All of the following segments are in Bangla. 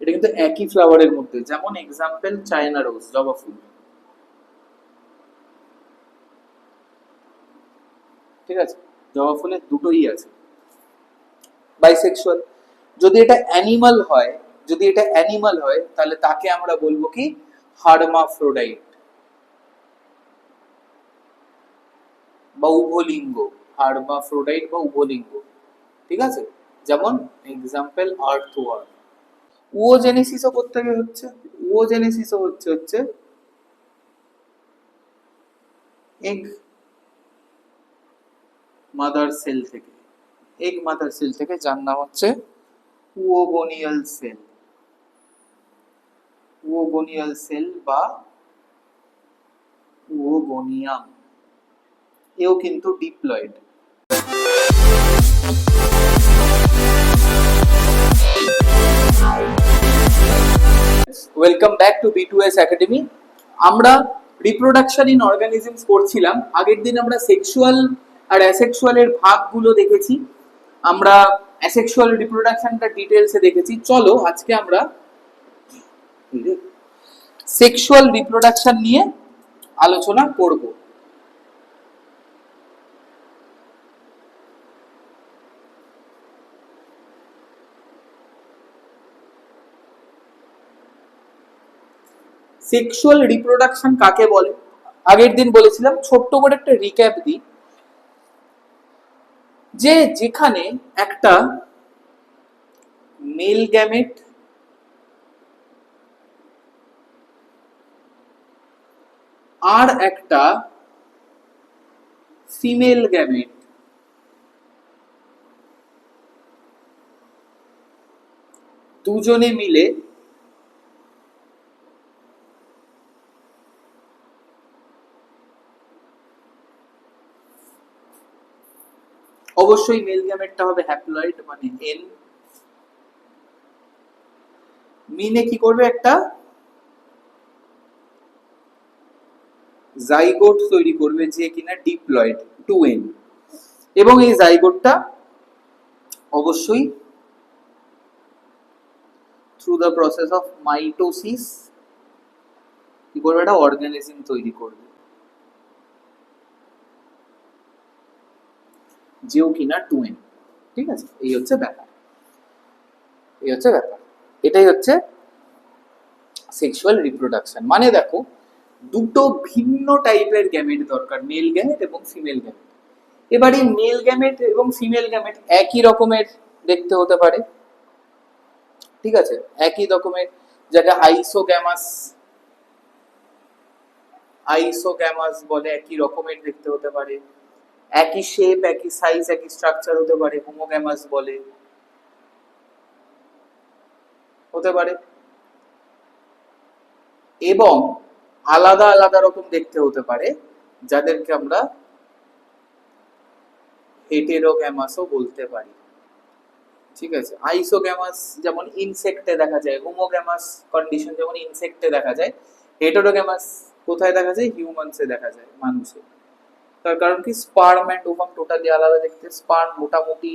এটা কিন্তু একই ফ্লাওয়ারের মধ্যে, যেমন এক্সাম্পল চায়না রোজ, জবা ফুল। ঠিক আছে, জবা ফুলের দুটোই আছে। বাইসেক্সুয়াল। যদি এটা অ্যানিমাল হয়, যদি এটা অ্যানিমাল হয় তাহলে তাকে আমরা বলবো কি, হার্মাফ্রোডাইট বা উভলিঙ্গ। হার্মাফ্রোডাইট বা উভলিঙ্গ। ঠিক আছে, যেমন এক্সাম্পল আর্থওয়ার্ম। ওজেনেসিসও করতে হচ্ছে, ওজেনেসিসও হচ্ছে এগ মাদার সেল থেকে, এগ মাদার সেল থেকে, যার নাম হচ্ছে উওগোনিয়াল সেল। উওগোনিয়াল সেল বা উওগোনিয়াম, এও কিন্তু diploid. Welcome back to B2S academy. আমরা রিপ্রোডাকশন ইন অর্গানিজমস পড়ছিলাম। আগের দিন আমরা সেক্সুয়াল আর অ্যাসেক্সুয়ালের ভাগগুলো দেখেছি, আমরা অ্যাসেক্সুয়াল রিপ্রোডাকশনটা ডিটেলসে দেখেছি। চলো আজকে আমরা সেক্সুয়াল রিপ্রোডাকশন নিয়ে আলোচনা করব। সেক্সুয়াল রিপ্রোডাকশন কাকে বলে? আগের দিন বলেছিলাম, ছোট্ট করে একটা রিক্যাপ দিই, যে যেখানে একটা মেল গ্যামেট আর একটা ফিমেল গ্যামেট দুজনে মিলে অবশ্যই মেল গ্যামেটটা হবে হ্যাপ্লয়েড, মানে এন। মিনে কি করবে, একটা জাইগোট তৈরি করবে যে কিনা ডিপ্লয়েড, 2n। এবং এই জাইগোটটা অবশ্যই through the process of mitosis কি করবে, একটা অর্গানিজম তৈরি করবে যেও কিনা 2n। ঠিক আছে, এই হচ্ছে ব্যাপার, এই হচ্ছে ব্যাপার, এটাই হচ্ছে সেক্সুয়াল রিপ্রোডাকশন। মানে দেখো, দুটো ভিন্ন টাইপের গ্যামেট দরকার, মেল গ্যামেট এবং ফিমেল গ্যামেট। এবারে মেল গ্যামেট এবং ফিমেল গ্যামেট একই রকমের দেখতে হতে পারে, ঠিক আছে, একই রকমের, যেটা আইসোগ্যামাস, আইসোগ্যামাস বলে, একই রকমের দেখতে হতে পারে, একই শেপ, একই সাইজ, একই স্ট্রাকচার হতে পারে, হোমোগ্যামাস বলে, হতে পারে। এবং আলাদা আলাদা রকম দেখতে হতে পারে, যাদেরকে আমরা হেটেরোগ্যামাসও বলতে পারি। ঠিক আছে, আইসোগ্যামাস যেমন ইনসেক্টে দেখা যায়, হোমোগ্যামাস কন্ডিশন যেমন ইনসেক্টে দেখা যায়, হেটেরোগ্যামাস কোথায় দেখা যায়, হিউম্যানসে দেখা যায়, মানুষে। তার কারণ কি, স্পার্ম এন্ড ওভাম টোটালি আলাদা দেখতে। স্পার্ম মোটামুটি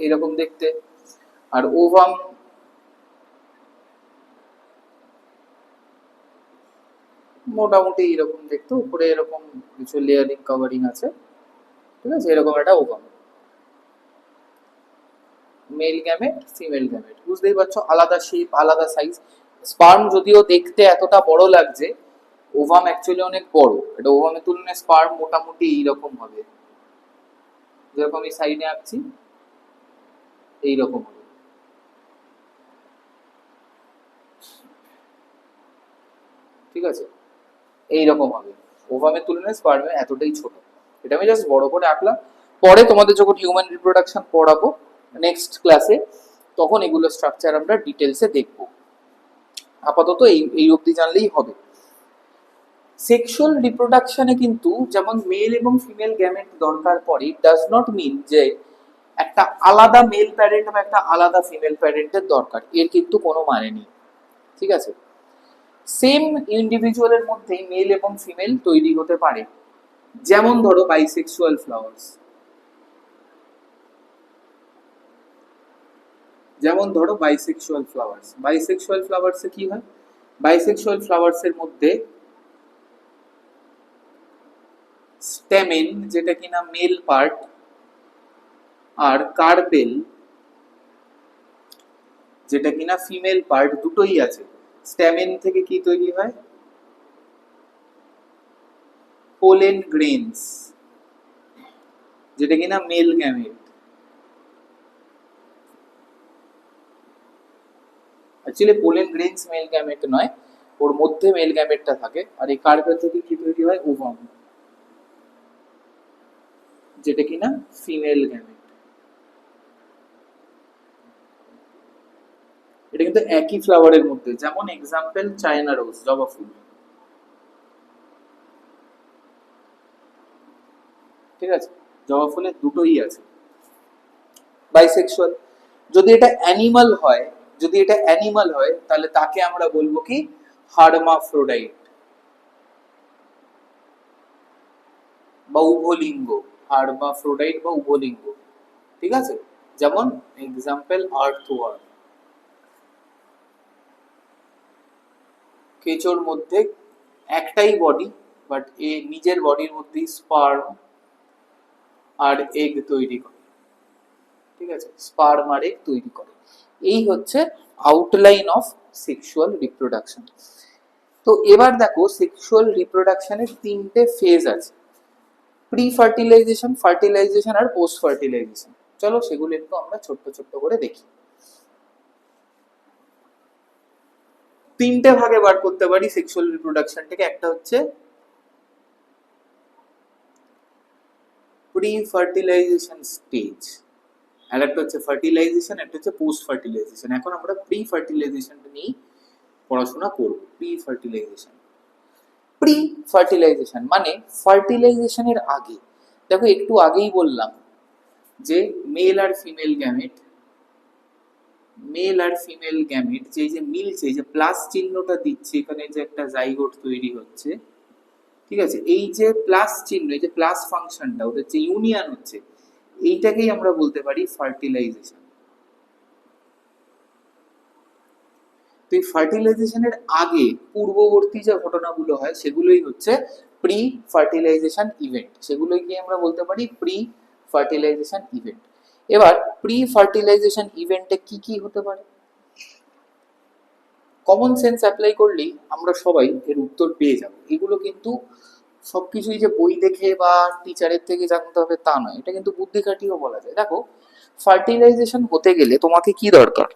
এইরকম দেখতে, আর ওভাম মোটামুটি এরকম দেখতে, উপরে এরকম কিছু লেয়ারিং কভারিং আছে। ঠিক আছে, এরকম একটা ovum. Male gamete, female gamete, বুঝতেই পারছো, আলাদা শেপ, আলাদা সাইজ। স্পার্ম যদিও দেখতে এতটা বড় লাগছে, ওভাম অ্যাকচুয়ালি অনেক বড়। এটা ওভামের তুলনায় স্পার্ম মোটামুটি এইরকম হবে, যেরকম এই সাইডে আঁকছি এইরকম হবে। ঠিক আছে, এইরকম হবে। ওভামের তুলনায় স্পার্মে এতটাই ছোট। এটা আমি জাস্ট বড় করে আঁকলাম। পরে তোমাদের যখন হিউম্যান রিপ্রোডাকশন পড়াবো নেক্সট ক্লাসে, তখন এগুলো স্ট্রাকচার আমরা ডিটেলসে দেখব। আপাতত এই এই অবধি জানলেই হবে। সেক্সুয়াল রিপ্রোডাকশনে কিন্তু যেমন মেল এবং ফিমেল গ্যামেট দরকার পড়ে, ডাজ নট মিন যে একটা আলাদা মেল প্যারেন্ট বা একটা আলাদা ফিমেল প্যারেন্টের দরকার, এর কিন্তু কোনো মানে নেই। ঠিক আছে, সেম ইন্ডিভিজুয়ালের মধ্যেই মেল এবং ফিমেল তৈরি হতে পারে। যেমন ধরো বাইসেক্সুয়াল ফ্লাওয়ার্স, যেমন ধরো বাইসেক্সুয়াল ফ্লাওয়ার্স, বাইসেক্সুয়াল ফ্লাওয়ার্সে কি হয়, বাইসেক্সুয়াল ফ্লাওয়ার্সের মধ্যে স্টেমেন যেটা কিনা মেল পার্ট আর কার্পেল যেটা কিনা ফিমেল পার্ট দুটোই আছে। স্টেমেন থেকে কি তৈরি হয়, পোলেন গ্রেনস যেটা কিনা male gamete, actually pollen grains male gamete নয়, ওর মধ্যে মেল গ্যামেটটা থাকে। আর এই কার্পেল থেকে কি তৈরি হয়, ওভাম যেটা কিনা ফিমেল গ্যামেট। এটা কিন্তু একই ফ্লাওয়ারের মধ্যে, যেমন এক্সাম্পল চায়না রোজ, জবা ফুল, ঠিক আছে, জবা ফুলের দুটোই আছে। বাইসেক্সুয়াল। যদি এটা অ্যানিমাল হয়, যদি এটা অ্যানিমাল হয় তাহলে তাকে আমরা বলবো কি, হার্মাফ্রোডাইট বা উভলিঙ্গ, হার্মাফ্রোডাইট বা উভলিঙ্গ, ঠিক আছে। যেমন এক্সাম্পল আর্থওয়ার্ম, কেঁচোর মধ্যে একটাই বডি, বাট এ নিজের বডির মধ্যেই স্পার্ম আর এগ তৈরি করে, ঠিক আছে, স্পার্ম আর এগ তৈরি করে। এই হচ্ছে আউটলাইন অফ সেক্সুয়াল রিপ্রোডাকশন। তো এবার দেখো সেক্সুয়াল রিপ্রোডাকশনের তিনটে ফেজ আছে, প্রি ফার্টিলাইজেশন, ফার্টিলাইজেশন আর পোস্ট ফার্টিলাইজেশন। চলো সেগুলো একটু আমরা ছোট্ট ছোট্ট করে দেখি। তিনটে ভাগে বার করতে পারি সেক্সুয়াল রিপ্রোডাকশনটাকে, একটা হচ্ছে প্রি ফার্টিলাইজেশন স্টেজ, আর একটা হচ্ছে ফার্টিলাইজেশন, একটা হচ্ছে পোস্ট ফার্টিলাইজেশন। এখন আমরা প্রি ফার্টিলাইজেশনটা নিয়ে পড়াশোনা করব। প্রি ফার্টিলাইজেশন, প্রি ফার্টিলাইজেশন মানে ফার্টিলাইজেশনের আগে। দেখো একটু আগেই বললাম যে মেল আর ফিমেল গ্যামেট, মেল আর ফিমেল গ্যামেট যে মিলছে, যে প্লাস চিহ্নটা দিচ্ছে এখানে, যে একটা জাইগোট তৈরি হচ্ছে, ঠিক আছে, এই যে প্লাস চিহ্ন, এই যে প্লাস ফাংশনটা, ওদের যে ইউনিয়ন হচ্ছে, এইটাকেই আমরা বলতে পারি ফার্টিলাইজেশন। তো এই ফার্টিলাইজেশনের আগে পূর্ববর্তী যে ঘটনাগুলো হয় সেগুলোই হচ্ছে প্রি ফার্টিলাইজেশন ইভেন্ট, সেগুলোই কি আমরা বলতে পারি প্রি ফার্টিলাইজেশন ইভেন্ট। এবার প্রি ফার্টিলাইজেশন ইভেন্টে কি কি হতে পারে, কমন সেন্স অ্যাপ্লাই করলেই আমরা সবাই এর উত্তর পেয়ে যাব। এগুলো কিন্তু সবকিছুই যে বই দেখে বা টিচারের থেকে জানতে হবে তা নয়, এটা কিন্তু বুদ্ধি খাটিয়েও বলা যায়। দেখো ফার্টিলাইজেশন হতে গেলে তোমাকে কি দরকার,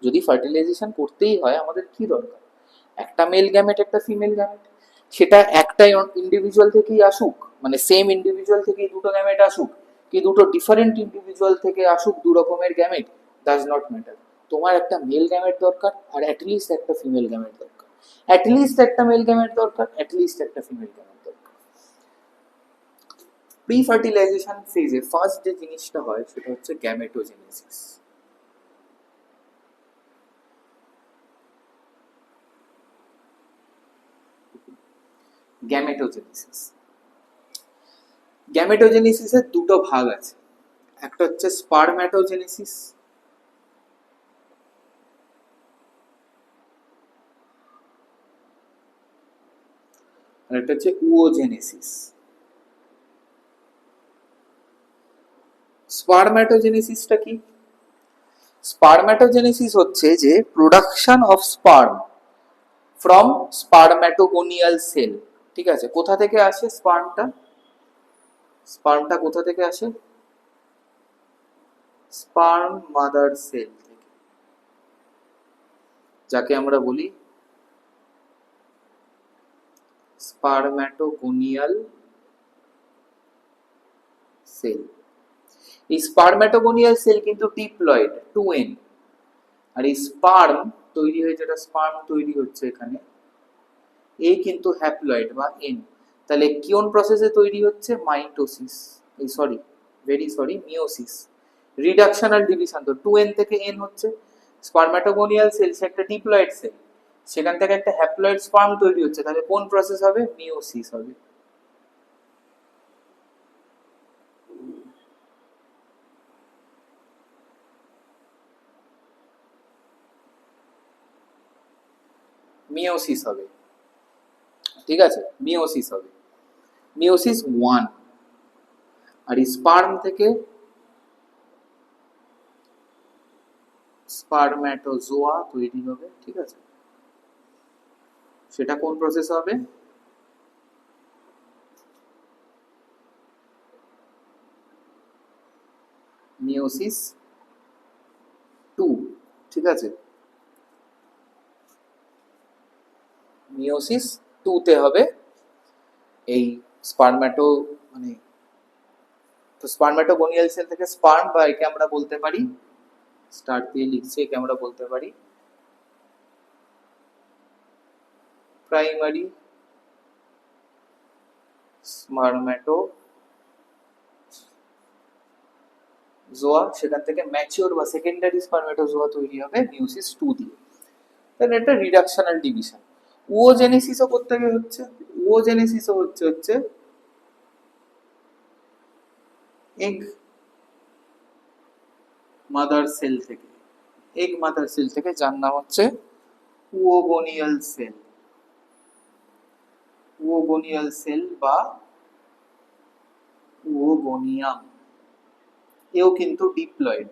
যদি ফার্টিলাইজেশন করতেই হয় আমাদের কি দরকার, একটা মেল গ্যামেট একটা ফিমেল গ্যামেট, সেটা একটা ইন্ডিভিজুয়াল থেকেই আসুক, মানে সেম ইন্ডিভিজুয়াল থেকেই দুটো গ্যামেট আসুক, কি দুটো ডিফারেন্ট ইন্ডিভিজুয়াল থেকে আসুক দু রকমের গ্যামেট, ডাজ নট ম্যাটার। তোমার একটা মেল গ্যামেট দরকার আর অ্যাটলিস্ট একটা ফিমেল গ্যামেট দরকার, অ্যাটলিস্ট একটা মেল গ্যামেট দরকার, অ্যাটলিস্ট একটা ফিমেল গ্যামেট দরকার। প্রি ফার্টিলাইজেশন ফেজে ফার্স্ট যে জিনিসটা হয় সেটা হচ্ছে গ্যামেটোজেনেসিস। গ্যামেটোজেনেসিস, গ্যামেটোজেনেসিসের দুটো ভাগ আছে, একটা হচ্ছে স্পারম্যাটোজেনেসিস, আর একটা হচ্ছে উওজেনেসিস। স্পারম্যাটোজেনেসিসটা কি, স্পারম্যাটোজেনেসিস হচ্ছে যে production of sperm from spermatogonial cell, ঠিক আছে। কোথা থেকে আসে স্পার্মটা, স্পার্মটা কোথা থেকে আসে, স্পার্ম মাদার সেল থেকে, যাকে আমরা বলি স্পারম্যাটোগোনিয়াল সেল। এই স্পারম্যাটোগোনিয়াল সেল কিন্তু ডিপ্লয়েড 2n, আর এই স্পার্ম তৈরি হয়ে, যেটা স্পার্ম তৈরি হচ্ছে এখানে, এই কিন্তু হ্যাপ্লয়েড বা এন। তাহলে কোন প্রসেসে তৈরি হচ্ছে, মাইটোসিস, এই sorry very sorry meiosis, reduction আর ডিভিশন, তো 2n থেকে n হচ্ছে। স্পারম্যাটোগোনিয়াল সেল সে একটা ডিপ্লয়েড সেল, সেখান থেকে একটা হ্যাপ্লয়েড স্পার্ম তৈরি হচ্ছে, তাহলে কোন প্রসেস হবে, মিওসিস হবে। মিওসিস হবে, ঠিক আছে, মিওসিস হবে, মিওসিস 1। আর স্পার্ম থেকে স্পারম্যাটোজোয়া তৈরি হবে, ঠিক আছে, সেটা কোন প্রসেস হবে? মিওসিস 2, ঠিক আছে, মিওসিস 2 তে হবে এই স্পারম্যাটো মানে, তো স্পারম্যাটোগোনিয়াল সেল থেকে স্পার্ম, বা একে আমরা বলতে পারি, স্টার্ট দিয়ে লিখছি, একে আমরা বলতে পারি প্রাইমারি স্পারম্যাটোজোয়া, সেখান থেকে ম্যাচিওর বা সেকেন্ডারি স্পারম্যাটোজোয়া তৈরি হবে মিওসিস 2 দিয়ে। তাহলে এটা রিডাকশনাল ডিভিশন। ওজেনেসিসও করতে গিয়ে হচ্ছে, ওজেনেসিসও হচ্ছে এগ মাদার সেল থেকে, এগ মাদার সেল থেকে, যার নাম হচ্ছে ওগোনিয়াল সেল, ওগোনিয়াল সেল বা ওগোনিয়াম, এও কিন্তু ডিপ্লয়েড।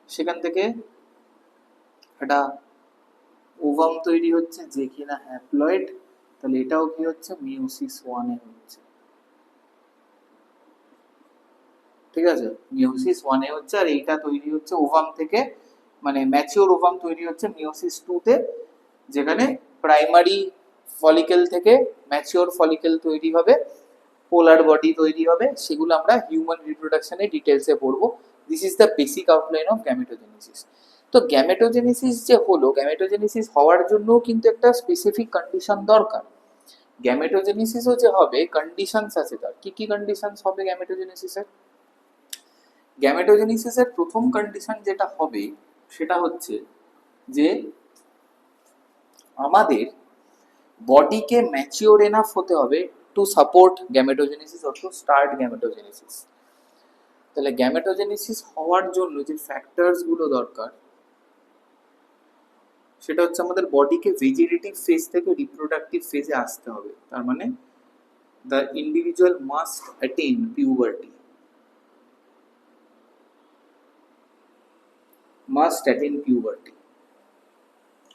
সেখান থেকে একটা ওভাম তৈরি হচ্ছে যে কিনা হ্যাপ্লয়েড, তাহলে এটাও কি হচ্ছে মিওসিস 1 এ হচ্ছে, ঠিক আছে, মিওসিস 1 এ হচ্ছে। আর এইটা তৈরি হচ্ছে ওভাম থেকে, মানে ম্যাচিওর ওভাম তৈরি হচ্ছে মিওসিস 2 তে, যেখানে প্রাইমারি ফলিকেল থেকে ম্যাচিওর ফলিকেল তৈরি হবে, পোলার বডি তৈরি হবে, সেগুলো আমরা হিউম্যান রিপ্রোডাকশনে ডিটেলসে পড়বো। This is the basic outline of gametogenesis. তো গ্যামেটোজেনেসিস যে হলো, গ্যামেটোজেনেসিস হওয়ার জন্য কিন্তু একটা স্পেসিফিক কন্ডিশন দরকার। গ্যামেটোজেনেসিসও যে হবে, কন্ডিশনস আছে তার। কি কি কন্ডিশনস হবে গ্যামেটোজেনেসিসের? গ্যামেটোজেনেসিসের প্রথম কন্ডিশন যেটা হবে সেটা হচ্ছে যে আমাদের বডিকে ম্যাচিওর এনাফ হতে হবে to support gametogenesis or to start gametogenesis. তাহলে গ্যামেটোজেনেসিস হওয়ার জন্য যে ফ্যাক্টরস গুলো দরকার সেটা হচ্ছে আমাদের বডিকে ভেজিটেটিভ ফেজ থেকে রিপ্রোডাক্টিভ ফেজে আসতে হবে। তার মানে the individual must attain puberty, must attain puberty,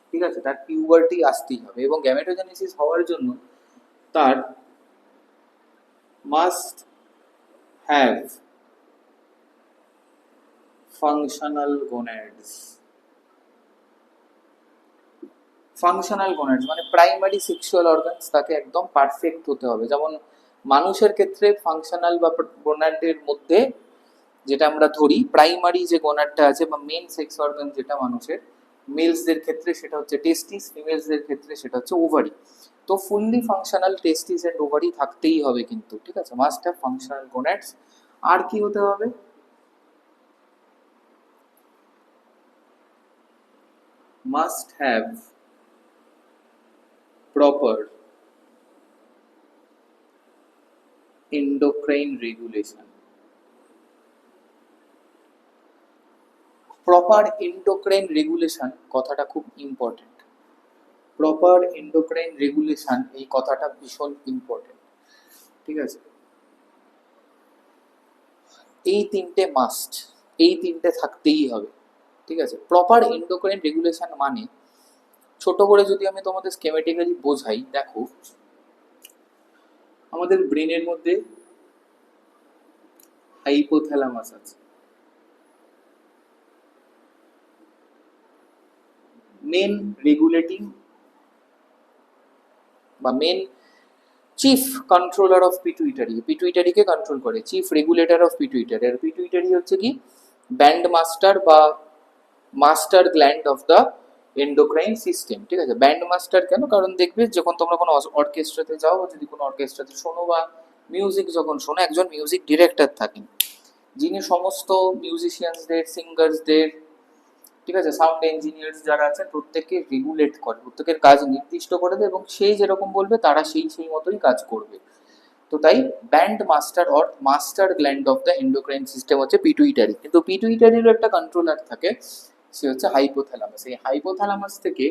ঠিক আছে, তার পিউবার্টি আসতেই হবে। এবং গ্যামেটোজেনেসিস হওয়ার জন্য তার মাস্ট হ্যাভ ফাংশনাল গোনাডস। ফাংশনাল গোনাডস মানে প্রাইমারি সেক্সুয়াল অর্গানস তাকে একদম পারফেক্ট হতে হবে। যেমন মানুষের ক্ষেত্রে ফাংশনাল বা গোনাডের মধ্যে যেটা আমরা ধরি, প্রাইমারি যে গোনাডটা আছে বা মেন সেক্স অর্গান যেটা মানুষের, মেলসদের ক্ষেত্রে সেটা হচ্ছে টেস্টিস, ফিমেলসদের ক্ষেত্রে সেটা হচ্ছে ওভারি। তো fully functional testis and ovary থাকতেই হবে কিন্তু, ঠিক আছে, মাস্ট হ্যাভ ফাংশনাল গোনাডস। আর কি হতে হবে? Must have proper endocrine regulation। Proper endocrine regulation কথাটা খুব ইম্পর্টেন্ট। প্রপার এন্ডোক্রাইন রেগুলেশন এই কথাটা ভীষণ ইম্পর্টেন্ট, ঠিক আছে। এই তিনটে মাস্ট, এই তিনটে থাকতেই হবে, ঠিক আছে। প্রপার এন্ডোক্রাইন রেগুলেশন মানে, ছোট করে যদি আমি তোমাদের স্কেমেটিক্যালি বোঝাই, দেখো আমাদের ব্রেনের মধ্যে হাইপোথ্যালামাস আছে, মেন রেগুলেটিং বা main chief controller of pituitary, পিটুইটারিকে কন্ট্রোল করে, চিফ রেগুলেটর অফ পিটুইটারি। আর পিটুইটারি হচ্ছে কি ব্যান্ড মাস্টার বা master gland of the endocrine system, ঠিক আছে। ব্যান্ড মাস্টার কেন? কারণ দেখবে যখন তোমরা কোনো অর্কেস্ট্রাতে যাও বা যদি কোনো অর্কেস্ট্রাতে শোনো বা মিউজিক যখন শোনো, একজন মিউজিক ডিরেক্টর থাকেন যিনি সমস্ত মিউজিশিয়ানসদের, সিঙ্গার্সদের, ঠিক আছে, সাউন্ড ইঞ্জিনিয়ার্স যারা আছেন প্রত্যেককে রেগুলেট করে, প্রত্যেকের কাজ নির্দিষ্ট করে দেয় এবং সেই যেরকম বলবে তারা সেই মতোই কাজ করবে। তো তাই band master or master gland of the endocrine system হচ্ছে পিটুইটারি। কিন্তু পিটুইটারিরও একটা কন্ট্রোলার থাকে, সে হচ্ছে হাইপোথ্যালামাস। এই হাইপোথ্যালামাস থেকে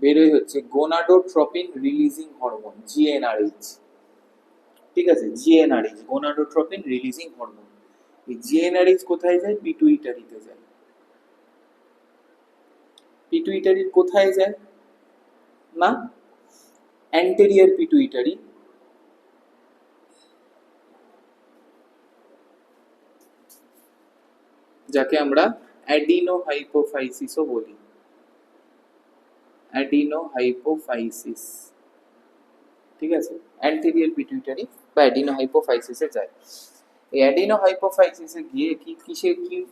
বেরোয় হচ্ছে গোনাডোট্রপিন রিলিজিং হরমোন, জিএনআরএইচ। ঠিক আছে, জিএনআরএইচ, গোনাডোট্রপিন রিলিজিং হরমোন। এই জিএনআরএইচ কোথায় যায়? পিটুইটারিতে যায়। পিটুইটারির কোথায় যায়? না, অ্যান্টেরিয়র পিটুইটারি, যাকে আমরা অ্যাডিনোহাইপোফাইসিসও বলি, অ্যাডিনোহাইপোফাইসিস। ঠিক আছে, অ্যান্টেরিয়র পিটুইটারি বা অ্যাডিনোহাইপোফাইসিসে যায়। এই অ্যাডিনোহাইপোফাইসিসে গিয়ে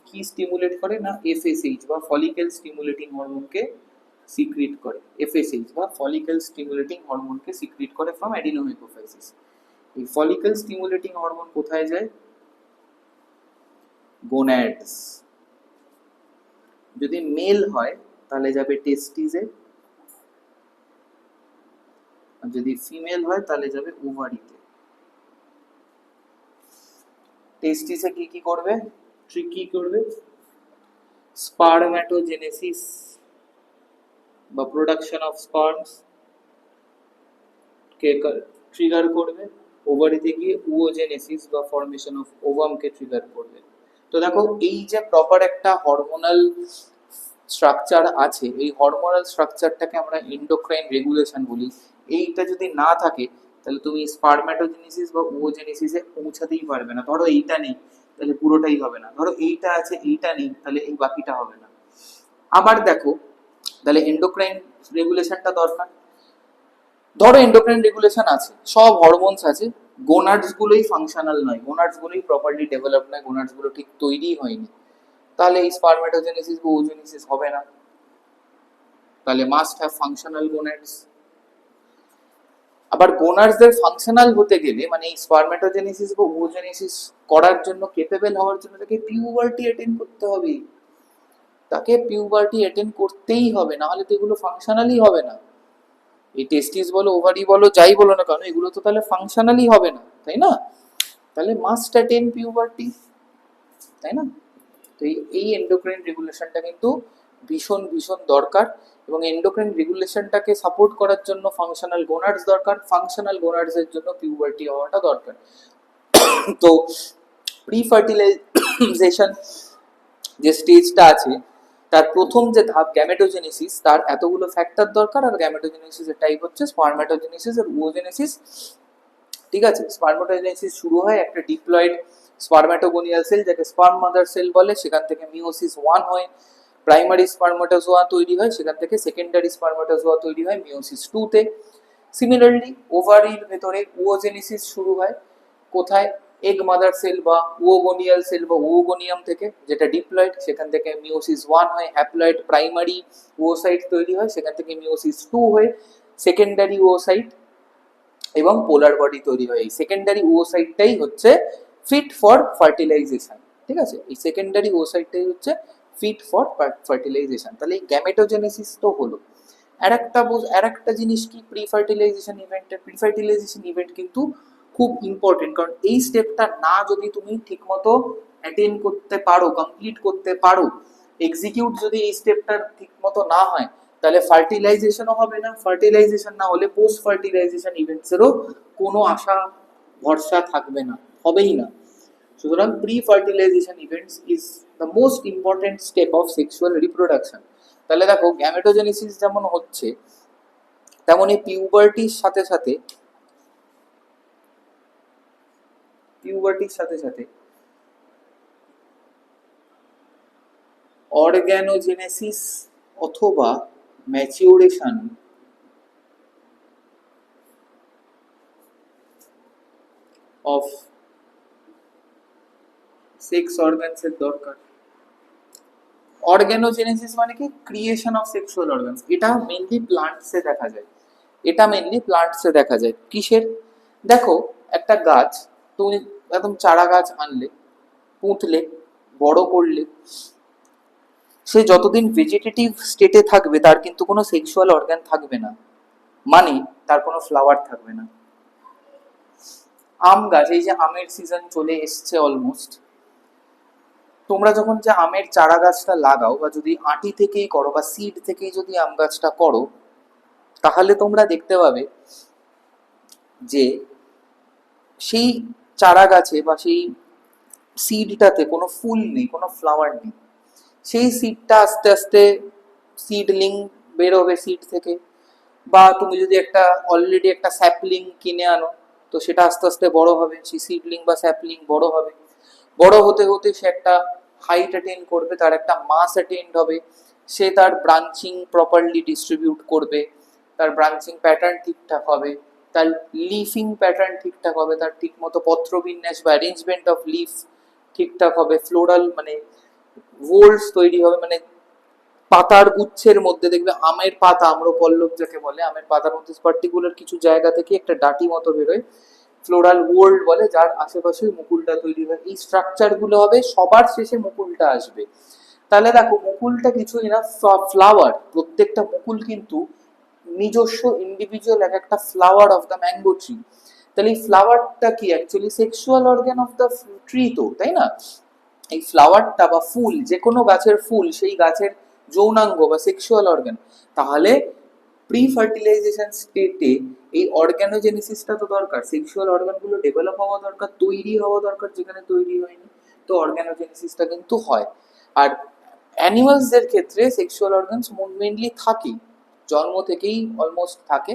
কি স্টিমুলেট করে? না এফএসএইচ বা ফলিকেল স্টিমুলেটিং হরমোনকে সিক্রিট করে। এফএসএইচ বা ফলিকেল স্টিমুলেটিং হরমোনকে সিক্রিট করে ফ্রম অ্যাডিনোহাইপোফাইসিস। এই ফলিকেল স্টিমুলেটিং হরমোন কোথায় যায়? গোনাডস। যদি মেল হয় তাহলে যাবে টেস্টিসে, আর যদি ফিমেল হয় তাহলে যাবে ওভারিতে। টেস্টিসে কি করবে? কি করবে? স্পারম্যাটোজেনেসিস বা প্রোডাকশন অফ স্পার্মস কে ট্রিগার করবে। ওভারিতে গিয়ে উওজেনেসিস বা formation of ovum K trigger করবে। তো দেখো, এই যে প্রপার একটা হরমোনাল স্ট্রাকচার আছে, এই হরমোনাল স্ট্রাকচারটাকে আমরা এন্ডোক্রাইন রেগুলেশন বলি। এইটা যদি না থাকে তাহলে তুমি স্পারম্যাটোজেনেসিস বা উওজেনেসিসে পৌঁছাতেই পারবে না। ধরো এইটা নেই তাহলে পুরোটাই হবে না, ধরো এইটা আছে এইটা নেই তাহলে এই বাকিটা হবে না। আবার দেখো, তাহলে এন্ডোক্রাইন রেগুলেশনটা দরকার। ধরো এন্ডোক্রাইন রেগুলেশন আছে, সব হরমোনস আছে, গোনাডস গুলোই ফাংশনাল নয়, গোনাডস গুলোই প্রপারলি ডেভেলপ নয়, গোনাডস গুলো ঠিক তৈরি হয়নি, তাহলে এই স্পারম্যাটোজেনেসিস বা ওজোনেসিস হবে না। তাহলে মাস্ট হ্যাভ ফাংশনাল গোনাডস। আবার গোনাডসদের ফাংশনাল হতে গেলে, মানে এই স্পারম্যাটোজেনেসিস বা ওজোনেসিস করার জন্য, কেপেবল হওয়ার জন্য তাকে পিউবার্টি অ্যাটেন্ড করতে হবে। তাকে পিউবার্টি অ্যাটেন্ড করতেই হবে, না হলে তো এগুলো ফাংশনালই হবে না। এই টেস্টিস বলো, ওভারি বলো, যাই বলো না কেন, এগুলো তো তাহলে ফাংশনালই হবে না, তাই না? তাহলে মাস্ট অ্যাটেন পিউবার্টি, তাই না? তো এই এন্ডোক্রাইন রেগুলেশনটা কিন্তু ভীষণ ভীষণ দরকার, এবং এন্ডোক্রাইন রেগুলেশনটাকে সাপোর্ট করার জন্য ফাংশনাল গোনাডস দরকার, ফাংশনাল গোনাডস এর জন্য পিউবার্টি হওয়াটা দরকার। তো প্রি ফার্টিলাইজেশন যে স্টেজটা আছে, তার প্রথম যে ধাপ গ্যামেটোজেনেসিস, তার এতগুলো ফ্যাক্টর দরকার। আর গ্যামেটোজেনেসিসের টাইপ হচ্ছে স্পারম্যাটোজেনেসিস আর ওজেনেসিস। ঠিক আছে, স্পারম্যাটোজেনেসিস শুরু হয় একটা ডিপ্লয়েড স্পারম্যাটোগোনিয়াল সেল, যাকে স্পার্ম মাদার সেল বলে, সেখান থেকে মিওসিস 1 হয়, প্রাইমারি স্পারমাটোজোয়া তৈরি হয়, সেখান থেকে সেকেন্ডারি স্পারমাটোজোয়া তৈরি হয় মিওসিস 2 তে। সিমিলারলি ওভারির ভেতরে ওজেনেসিস শুরু হয় কোথায়? এগ মাদার সেল বা ওগোনিয়াল সেল বা ওগোনিয়াম থেকে, যেটা ডিপ্লয়েড, সেখান থেকে মিওসিস 1 হয়, হ্যাপ্লয়েড প্রাইমারি ওসাইট তৈরি হয়, সেখান থেকে মিওসিস 2 হয়ে সেকেন্ডারি ওসাইট এবং পোলার বডি তৈরি হয়। এই সেকেন্ডারি ওসাইটটাই হচ্ছে ফিট ফর ফার্টিলাইজেশন। ঠিক আছে, এই সেকেন্ডারি ওসাইটটাই হচ্ছে ফিট ফর ফার্টিলাইজেশন। তাহলে এই গ্যামেটোজেনেসিস তো হলো। আরেকটা জিনিস কি প্রি ফার্টিলাইজেশন ইভেন্টের? প্রি ফার্টিলাইজেশন ইভেন্ট কিন্তু খুব ইম্পর্টেন্ট, কারণ এই স্টেপটা না যদি তুমি ঠিকমতো অ্যাটেন্ড করতে পারো, কমপ্লিট করতে পারো, এক্সিকিউট যদি এই স্টেপটা ঠিকমতো না হয়, তাহলে ফার্টিলাইজেশনও হবে না। ফার্টিলাইজেশন না হলে পোস্ট ফার্টিলাইজেশন ইভেন্টসেরও কোনো আশা ভরসা থাকবে না, হবেই না। সুতরাং pre fertilisation events is the most important step of sexual reproduction. তাহলে দেখো, গ্যামেটোজেনেসিস যেমন হচ্ছে, তেমনই পিউবার্টির সাথে সাথে অর্গ্যানোজেনেসিস অথবা ম্যাচিউরেশন অফ সেক্স অর্গানস এর দরকার। অর্গ্যানোজেনেসিস মানে কি? Creation of sexual organs. এটা মেইনলি প্লান্টসে দেখা যায়, কিসের? দেখো, একটা গাছ তুমি একদম চারা গাছ আনলে, পুঁতলে, বড় করলে, সে যতদিন ভেজিটেটিভ স্টেটে থাকবে তার কিন্তু কোনো সেক্সুয়াল অর্গান থাকবে না, মানে তার কোনো ফ্লাওয়ার থাকবে না। আম গাছ, এই যে আমের সিজন চলে এসছে অলমোস্ট, তোমরা যখন যে আমের চারা গাছটা লাগাও, বা যদি আঁটি থেকেই করো বা সিড থেকেই যদি আম গাছটা করো, তাহলে তোমরা দেখতে পাবে যে সেই চারা গাছে বা সেই সিডটাতে কোনো ফুল নেই, কোনো ফ্লাওয়ার নেই। সেই সিডটা আস্তে আস্তে সিডলিং বেরোবে সিড থেকে, বা তুমি যদি একটা অলরেডি একটা স্যাপলিং কিনে আনো, তো সেটা আস্তে আস্তে বড় হবে, সেই সিডলিং বা স্যাপলিং বড় হবে, বড় হতে হতে সে একটা হাইট অ্যাটেইন করবে, তার একটা মাস অ্যাটেইন হবে, সে তার ব্রাঞ্চিং প্রপারলি ডিস্ট্রিবিউট করবে, তার ব্রাঞ্চিং প্যাটার্ন ঠিকঠাক হবে, তার লিফিং প্যাটার্ন ঠিকঠাক হবে, তার ঠিক মতো পত্রবিন্যাস বা অ্যারেঞ্জমেন্ট অফ লিফ ঠিকঠাক হবে, ফ্লোরাল মানে ভোল্টস তৈরি হবে, মানে পাতার গুচ্ছের মধ্যে দেখবে আমের পাতা, আম্রপল্লব যাকে বলে, আমের পাতার মধ্যে পার্টিকুলার কিছু জায়গা থেকে একটা ডাঁটি মতো বেরোয়, ফ্লোরাল ওয়ার্ল্ড বলে, যার আশেপাশে মুকুলটা তৈরি হয়। এই স্ট্রাকচার গুলো হবে, সবার শেষে মুকুলটা আসবে। তাহলে দেখো মুকুলটা কিছুই না, ফ্লাওয়ার, প্রত্যেকটা মুকুল কিন্তু নিজস্ব ইন্ডিভিজুয়াল এক একটা flower of the mango tree. তাহলে এই ফ্লাওয়ারটা কি actually sexual organ of the tree, তো তাই না? এই ফ্লাওয়ারটা বা ফুল, যে কোনো গাছের ফুল সেই গাছের যৌনাঙ্গ বা সেক্সুয়াল অর্গান। তাহলে প্রি ফার্টিলাইজেশন স্টেটে এই অর্গানোজেনেসিসটা তো দরকার, সেক্সুয়াল অর্গানগুলো ডেভেলপ হওয়া দরকার, তৈরি হওয়া দরকার, যেখানে তৈরি হয়নি, তো অর্গানোজেনেসিসটা কিন্তু হয়। আর অ্যানিমালসদের ক্ষেত্রে সেক্সুয়াল অর্গানস মেনলি থাকে, জন্ম থেকেই অলমোস্ট থাকে,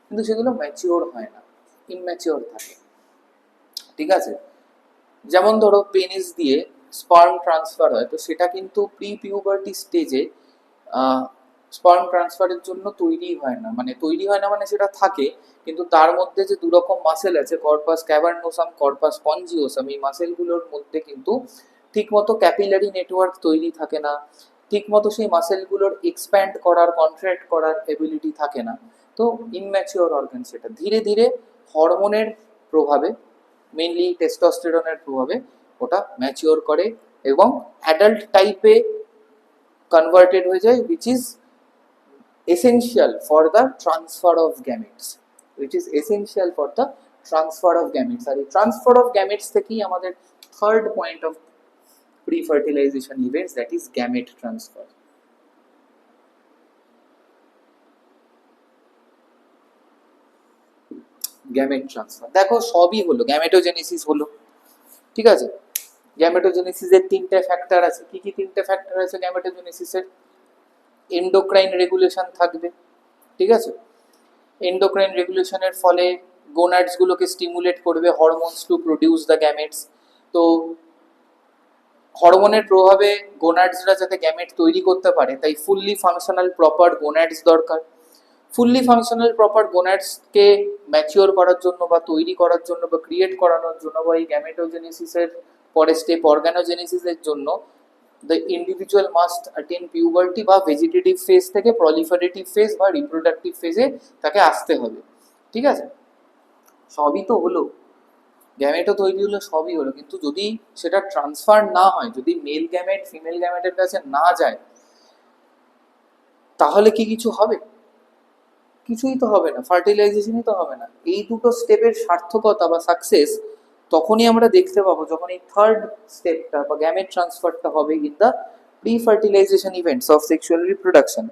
কিন্তু সেগুলো ম্যাচিওর হয় না, ইমম্যাচিওর থাকে। ঠিক আছে? যেমন ধরো পেনিস দিয়ে স্পার্ম ট্রান্সফার হয়, তো সেটা কিন্তু প্রি পিউবার্টি স্টেজে স্পার্ম ট্রান্সফারের জন্য তৈরি হয় না, মানে তৈরি হয় না মানে সেটা থাকে, কিন্তু তার মধ্যে যে দুরকম মাসেল আছে, কর্পাস ক্যাভার্নোসাম, কর্পাস স্পঞ্জিওসাম, এই মাসেলগুলোর মধ্যে কিন্তু ঠিকমতো ক্যাপিলারি নেটওয়ার্ক তৈরি থাকে না, ঠিকমতো সেই মাসেলগুলোর এক্সপ্যান্ড করার, কন্ট্রাক্ট করার এবিলিটি থাকে না। তো ইমম্যাচিওর অর্গান, সেটা ধীরে ধীরে হরমোনের প্রভাবে, মেনলি টেস্টোস্টেরনের প্রভাবে ওটা ম্যাচিওর করে এবং অ্যাডাল্ট টাইপে কনভার্টেড হয়ে যায়, which is essential for the transfer of gametes, which is essential for the transfer of gametes। আর এই ট্রান্সফার অফ গ্যামেটস থেকেই আমাদের third point of pre fertilisation events, that is gamete transfer. Gamete transfer দেখো সবই হলো, গ্যামেটোজেনেসিস হলো, ঠিক আছে? গ্যামেটোজেনেসিসের তিনটে ফ্যাক্টর আছে। কি কি তিনটে ফ্যাক্টর আছে গ্যামেটোজেনেসিসের? এন্ডোক্রাইন রেগুলেশন থাকবে, ঠিক আছে? এন্ডোক্রাইন রেগুলেশনের ফলে গোনাডস গুলোকে স্টিমুলেট করবে hormones to produce the gametes. তো হরমোনের প্রভাবে গোনাডসরা যাতে গ্যামেট তৈরি করতে পারে, তাই ফুললি ফাংশনাল প্রপার গোনাডস দরকার। ফুললি ফাংশনাল প্রপার গোনাডসকে ম্যাচিওর করার জন্য বা তৈরি করার জন্য বা ক্রিয়েট করানোর জন্য বা এই গ্যামেটোজেনেসিসের পরে স্টেপ অর্গানোজেনেসিসের জন্য the individual must attain puberty বা ভেজিটেটিভ ফেজ থেকে প্রলিফারেটিভ ফেজ বা রিপ্রোডাক্টিভ ফেজে তাকে আসতে হবে, ঠিক আছে? সবই তো হলো, গ্যামেটও তৈরি হলো, সবই হলো, কিন্তু যদি সেটা ট্রান্সফার না হয়, যদি মেল গ্যামেট ফিমেল গ্যামেটের কাছে না যায়, তাহলে কি কিছু হবে? কিছুই তো হবে না, ফার্টিলাইজেশনই তো হবে না। এই দুটো স্টেপের সার্থকতা বা সাকসেস তখনই আমরা দেখতে পাবো যখন এই থার্ড স্টেপটা বা গ্যামেট ট্রান্সফারটা হবে in the pre fertilisation events of sexual reproduction.